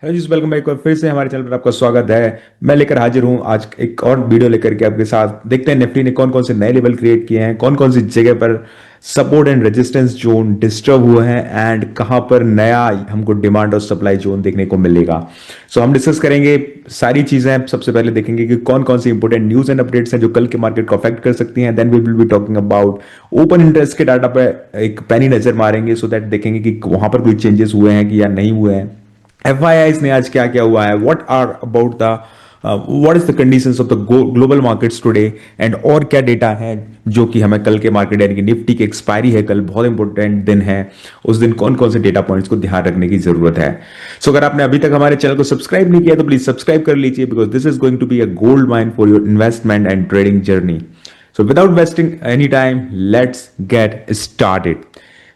Hello जी, welcome back. फिर से हमारे चैनल पर आपका स्वागत है। मैं लेकर हाजिर हूँ आज एक और वीडियो लेकर के आपके साथ। देखते हैं निफ्टी ने कौन कौन से नए लेवल क्रिएट किए हैं, कौन कौन सी जगह पर support and resistance zone disturb हुए हैं एंड कहाँ पर नया हमको डिमांड और सप्लाई जोन देखने को मिलेगा। सो हम डिस्कस करेंगे सारी चीजें। सबसे पहले देखेंगे कि कौन कौन सी इंपोर्टेंट न्यूज एंड अपडेट्स हैं जो कल के मार्केट को अफेक्ट कर सकती हैं। Then we will be talking about open interest के डाटा पर एक पैनी नजर मारेंगे, सो दैट देखेंगे कि वहां पर कोई चेंजेस हुए हैं कि या नहीं हुए हैं। FIIs ने आज क्या क्या हुआ है, what are about the what is the conditions of the global markets today and और क्या डेटा है जो कि हमें कल के मार्केट यानी कि निफ्टी की एक्सपायरी है, कल बहुत इंपॉर्टेंट दिन है। उस दिन कौन कौन से डेटा पॉइंट्स को ध्यान रखने की जरूरत है। सो अगर आपने अभी तक हमारे चैनल को सब्सक्राइब नहीं किया तो प्लीज सब्सक्राइब कर लीजिए, because this is going to be a gold mine for your investment and trading journey. So without wasting any time, let's get started.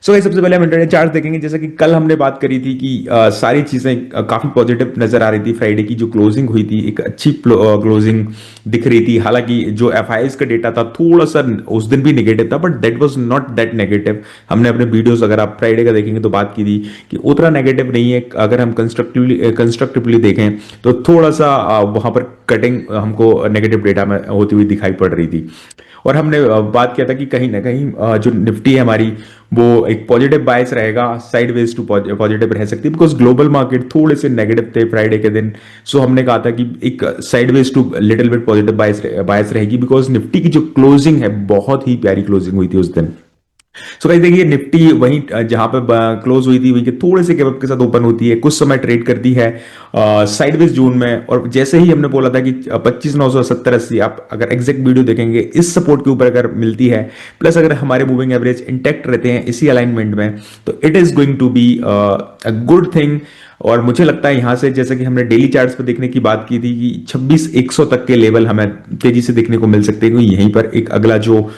So ये सबसे पहले हम इंटरनेट चार्ट देखेंगे। जैसा कि कल हमने बात करी थी कि सारी चीजें काफी पॉजिटिव नजर आ रही थी। फ्राइडे की जो क्लोजिंग हुई थी एक अच्छी क्लोजिंग दिख रही थी। हालांकि जो FIs का डेटा था थोड़ा सा उस दिन भी नेगेटिव था, but that was not that negative. हमने अपने वीडियोस अगर आप फ्राइडे का देखेंगे तो बात की थी कि उतना नेगेटिव नहीं है। अगर हम कंस्ट्रक्टिवली देखें तो थोड़ा सा वहां पर कटिंग हमको नेगेटिव डेटा में होती हुई दिखाई पड़ रही थी। और हमने बात किया था कि कहीं ना कहीं जो निफ्टी है हमारी वो एक पॉजिटिव बायस रहेगा, साइडवेज टू पॉजिटिव रह सकती है, बिकॉज ग्लोबल मार्केट थोड़े से नेगेटिव थे फ्राइडे के दिन। सो हमने कहा था कि एक sideways to little bit positive bias रहेगी, बिकॉज निफ्टी की जो क्लोजिंग है बहुत ही प्यारी क्लोजिंग हुई थी उस दिन। सो गाइस देखिए, निफ्टी वहीं जहां पे क्लोज हुई थी वहीं के थोड़े से गैप के साथ ओपन होती है, कुछ समय ट्रेड करती है साइडवेज जोन में। और जैसे ही हमने बोला था कि 25,970-80, आप अगर एग्जैक्ट वीडियो देखेंगे इस सपोर्ट के ऊपर अगर मिलती है, प्लस अगर हमारे मूविंग एवरेज इंटैक्ट रहते हैं इसी अलाइनमेंट में, तो it is going to be a good thing. और मुझे लगता है यहां से, जैसे कि हमने डेली चार्ट्स पे देखने की बात की थी, कि 26,100 तक के लेवल हमें तेजी से देखने को मिल सकते हैं, क्योंकि यहीं पर एक अगला जो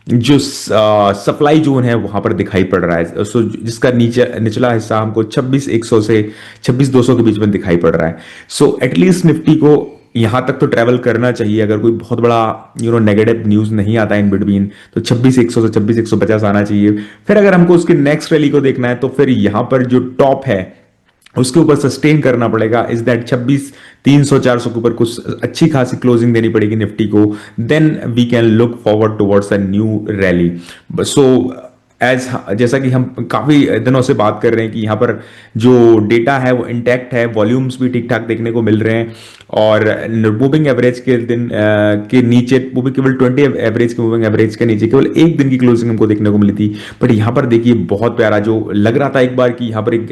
जो सप्लाई जोन है वहां पर दिखाई पड़ रहा है। सो जिसका निचला हिस्सा हमको 26,100 से 26,200 के बीच में दिखाई पड़ रहा है। सो एटलीस्ट निफ्टी को यहां तक तो ट्रेवल करना चाहिए, अगर कोई बहुत बड़ा नेगेटिव न्यूज नहीं आता इन बिटवीन, तो 26,100 से 26,150 आना चाहिए। फिर अगर हमको उसके नेक्स्ट रैली को देखना है तो फिर यहां पर जो टॉप है उसके ऊपर सस्टेन करना पड़ेगा। इज दैट 26,300-400 के ऊपर कुछ अच्छी खासी क्लोजिंग देनी पड़ेगी निफ्टी को। Then we can look forward towards a new rally. So as जैसा कि हम काफी दिनों से बात कर रहे हैं कि यहाँ पर जो डेटा है वो इंटैक्ट है, वॉल्यूम्स भी ठीक ठाक देखने को मिल रहे हैं। और मूविंग एवरेज के दिन के नीचे, वो भी केवल 20 एवरेज के मूविंग एवरेज के नीचे केवल एक दिन की क्लोजिंग हमको देखने को मिली थी। बट यहाँ पर देखिए बहुत प्यारा, जो लग रहा था एक बार कि यहाँ पर एक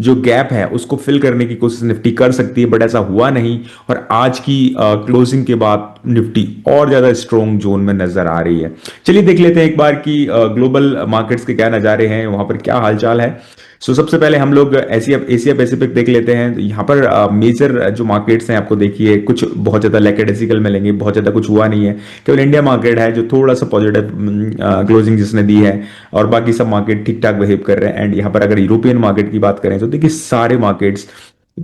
जो गैप है उसको फिल करने की कोशिश निफ्टी कर सकती है, बट ऐसा हुआ नहीं। और आज की क्लोजिंग के बाद निफ्टी और ज्यादा स्ट्रॉन्ग जोन में नजर आ रही है। चलिए देख लेते हैं एक बार की ग्लोबल मार्केट्स के क्या नजारे हैं, वहां पर क्या हालचाल है। सो सबसे पहले हम लोग एशिया एशिया पैसिफिक देख लेते हैं। तो यहाँ पर मेजर जो मार्केट्स हैं आपको देखिए कुछ बहुत ज्यादा लैकेडेसिकल मिलेंगे, बहुत ज्यादा कुछ हुआ नहीं है। केवल इंडिया मार्केट है जो थोड़ा सा पॉजिटिव क्लोजिंग जिसने दी है, और बाकी सब मार्केट ठीक ठाक बिहेव कर रहे हैं। एंड यहाँ पर अगर यूरोपियन मार्केट की बात करें तो देखिए सारे मार्केट्स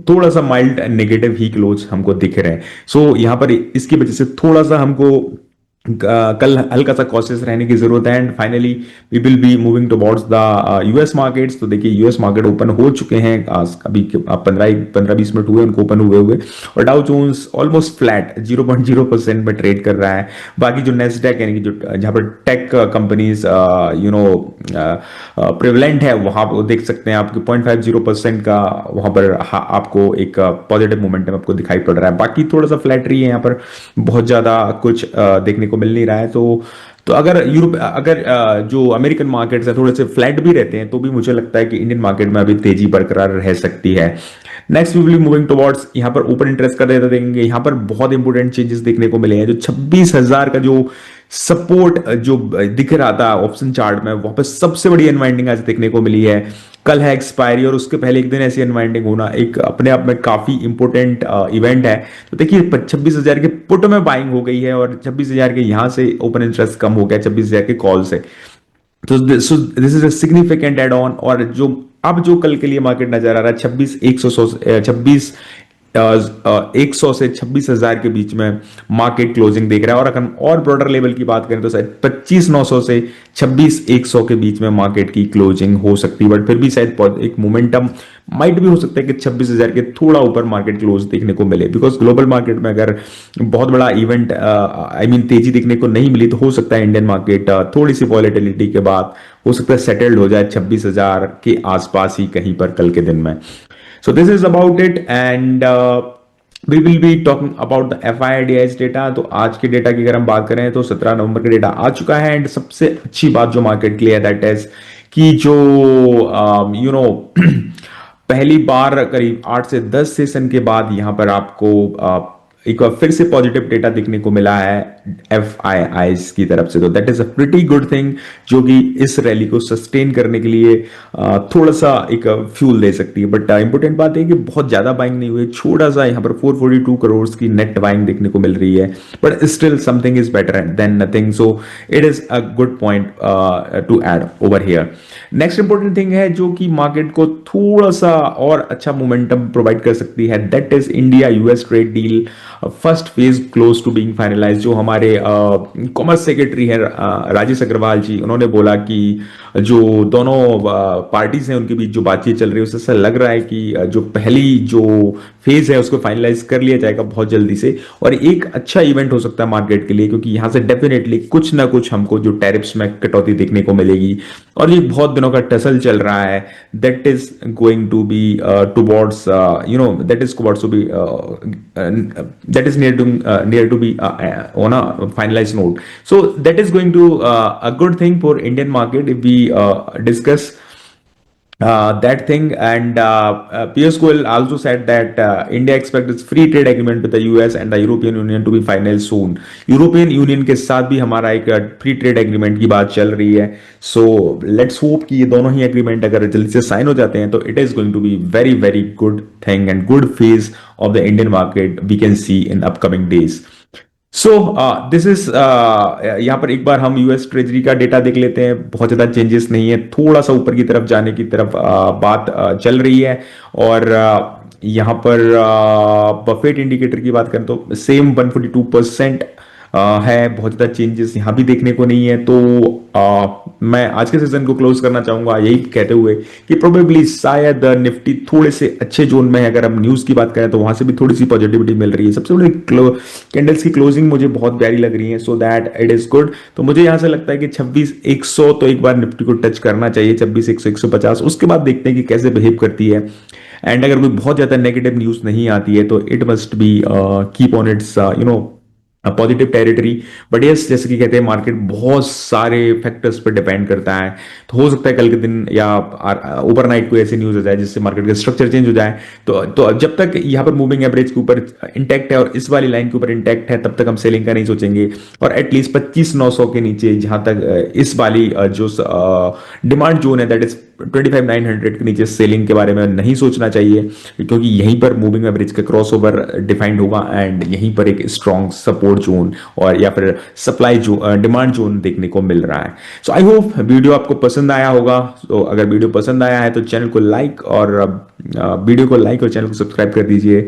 थोड़ा सा माइल्ड नेगेटिव ही क्लोज हमको दिख रहे हैं। सो यहाँ पर इसकी वजह से थोड़ा सा हमको कल हल्का सा कॉशियस रहने की जरूरत है। And finally we will be moving towards the US markets. तो देखिए यूएस मार्केट ओपन हो चुके हैं, अभी 15-20 मिनट हुए उनको ओपन हुए हुए। और डाउ जोन्स ऑलमोस्ट फ्लैट 0.0% में ट्रेड कर रहा है। बाकी जो नेस्डैक यानी कि जो जहां पर टेक कंपनीज प्रिवलेंट है, वहां पर देख सकते हैं आपको 0.50% का वहां पर आपको एक पॉजिटिव मोमेंटम आपको दिखाई पड़ रहा है। बाकी थोड़ा सा फ्लैटरी है यहाँ पर, बहुत ज्यादा कुछ देखने को मिल नहीं रहा है। तो अगर जो अमेरिकन मार्केट्स है थोड़े से फ्लैट भी रहते हैं, तो भी मुझे लगता है कि इंडियन मार्केट में अभी तेजी बरकरार रह सकती है। Next we will be moving towards यहाँ पर ओपन इंटरेस्ट का डेटा देखेंगे। यहाँ पर बहुत इंपॉर्टेंट चेंजेस देखने को मिले हैं। जो 26,000 का जो सपोर्ट जो दिख रहा था ऑप्शन चार्ट में, वहां पर सबसे बड़ी अनवाइंडिंग आज देखने को मिली है। कल है एक्सपायरी, और उसके पहले एक दिन ऐसी अनवाइंडिंग होना एक अपने आप में काफी इंपॉर्टेंट इवेंट है। तो देखिए 26,000 के पुट में बाइंग हो गई है, और 26,000 के यहां से ओपन इंटरेस्ट कम हो गया 26,000 के कॉल से। तो this is a significant add on. और जो अब जो कल के लिए मार्केट नजर आ रहा है 26,100 26 100 से 26,000 के बीच में मार्केट क्लोजिंग देख रहा है। और अगर हम और ब्रॉडर लेवल की बात करें तो शायद 25,900 से 26,100 के बीच में मार्केट की क्लोजिंग हो सकती है। बट फिर भी शायद एक मोमेंटम माइट भी हो सकता है कि 26,000 के थोड़ा ऊपर मार्केट क्लोज देखने को मिले, बिकॉज ग्लोबल मार्केट में अगर बहुत बड़ा इवेंट आई मीन तेजी देखने को नहीं मिली तो हो सकता है इंडियन मार्केट थोड़ी सी वॉलेटिलिटी के बाद हो सकता है सेटल्ड हो जाए 26,000 के आसपास ही कहीं पर कल के दिन में। So this is about it, and we will be talking about the FIDIS data. तो आज के डेटा की अगर हम बात करें तो 17 नवंबर का डेटा आ चुका है। एंड सबसे अच्छी बात जो मार्केट के लिए है दैट इज कि जो यू नो पहली बार करीब 8 से 10 सेशन के बाद यहां पर आपको एक बार फिर से पॉजिटिव डेटा दिखने को मिला है FIIs की तरफ से। तो that is a pretty good thing जो कि इस रैली को सस्टेन करने के लिए थोड़ा सा एक फ्यूल दे सकती है। बट इंपॉर्टेंट बात है कि बहुत ज्यादा बाइंग नहीं हुई, छोटा सा यहाँ पर 442 करोड़ की नेट बाइंग देखने को मिल रही है। But still something is better than nothing, so it is a good point to add over here. Next important thing है जो कि मार्केट को थोड़ा सा और अच्छा मोमेंटम प्रोवाइड कर सकती है, that is India US trade deal first phase close to being finalize. जो हमारे कॉमर्स सेक्रेटरी है राजेश अग्रवाल जी, उन्होंने बोला कि जो दोनों पार्टीज हैं उनके बीच जो बातचीत चल रही है उससे ऐसा लग रहा है कि जो पहली जो फेज है उसको फाइनलाइज कर लिया जाएगा बहुत जल्दी से। और एक अच्छा इवेंट हो सकता है मार्केट के लिए, क्योंकि यहां से डेफिनेटली कुछ ना कुछ हमको जो टैरिफ्स में कटौती देखने को मिलेगी। और ये बहुत दिनों का टसल चल रहा है, that is going to be towards that is towards to be that is near to be on a finalized note. So that is going to a good thing for Indian market if we discuss that thing. And Piyush Goyal also said that India expects its free trade agreement with the US and the European Union to be final soon. European union के साथ भी हमारा एक free trade agreement की बात चल रही है। सो लेट्स होप कि ये दोनों ही एग्रीमेंट अगर जल्दी से साइन हो जाते हैं तो it is going to be very very good thing and good phase of the Indian market we can see in upcoming days. So this is यहां पर एक बार हम यूएस ट्रेजरी का डेटा देख लेते हैं। बहुत ज्यादा चेंजेस नहीं है, थोड़ा सा ऊपर की तरफ जाने की तरफ बात चल रही है। और यहां पर बफेट इंडिकेटर की बात करें तो सेम 142% है, बहुत ज्यादा चेंजेस यहां भी देखने को नहीं है। तो मैं आज के सेशन को क्लोज करना चाहूंगा यही कहते हुए कि प्रोबेबली शायद निफ्टी थोड़े से अच्छे जोन में है। अगर हम न्यूज की बात करें तो वहां से भी थोड़ी सी पॉजिटिविटी मिल रही है। सबसे बड़ी कैंडल्स की क्लोजिंग मुझे बहुत प्यारी लग रही है, so that it is good. तो मुझे यहां से लगता है कि 26,100 तो एक बार निफ्टी को टच करना चाहिए, 26,100 150। उसके बाद देखते हैं कि कैसे बिहेव करती है। एंड अगर कोई बहुत ज्यादा नेगेटिव न्यूज नहीं आती है तो it must be keep on it's positive territory. But yes, जैसे कि कहते हैं मार्केट बहुत सारे फैक्टर्स पर डिपेंड करता है। तो हो सकता है कल के दिन या ओवरनाइट कोई ऐसी न्यूज हो जाए जिससे मार्केट का स्ट्रक्चर चेंज हो जाए। तो जब तक यहाँ पर मूविंग एवरेज के ऊपर इंटैक्ट है और इस वाली लाइन के ऊपर इंटैक्ट है तब तक हम सेलिंग का नहीं सोचेंगे। और एटलीस्ट 25,900 के नीचे जहां तक इस वाली जो डिमांड जोन है दैट इज 25,900 के नीचे सेलिंग के बारे में नहीं सोचना चाहिए, क्योंकि यहीं पर मूविंग एवरेज का क्रॉसओवर डिफाइंड होगा एंड यहीं पर एक स्ट्रॉन्ग सपोर्ट जोन और या फिर सप्लाई जो डिमांड जोन देखने को मिल रहा है। सो आई होप वीडियो आपको पसंद आया होगा। तो अगर वीडियो पसंद आया है तो चैनल को लाइक और वीडियो को लाइक और चैनल को सब्सक्राइब कर दीजिए।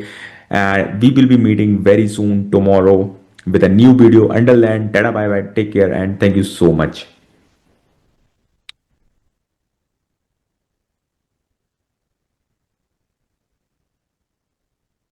We will be meeting very soon tomorrow with a new video. Until then, tada, bye bye, take care, and thank you so much.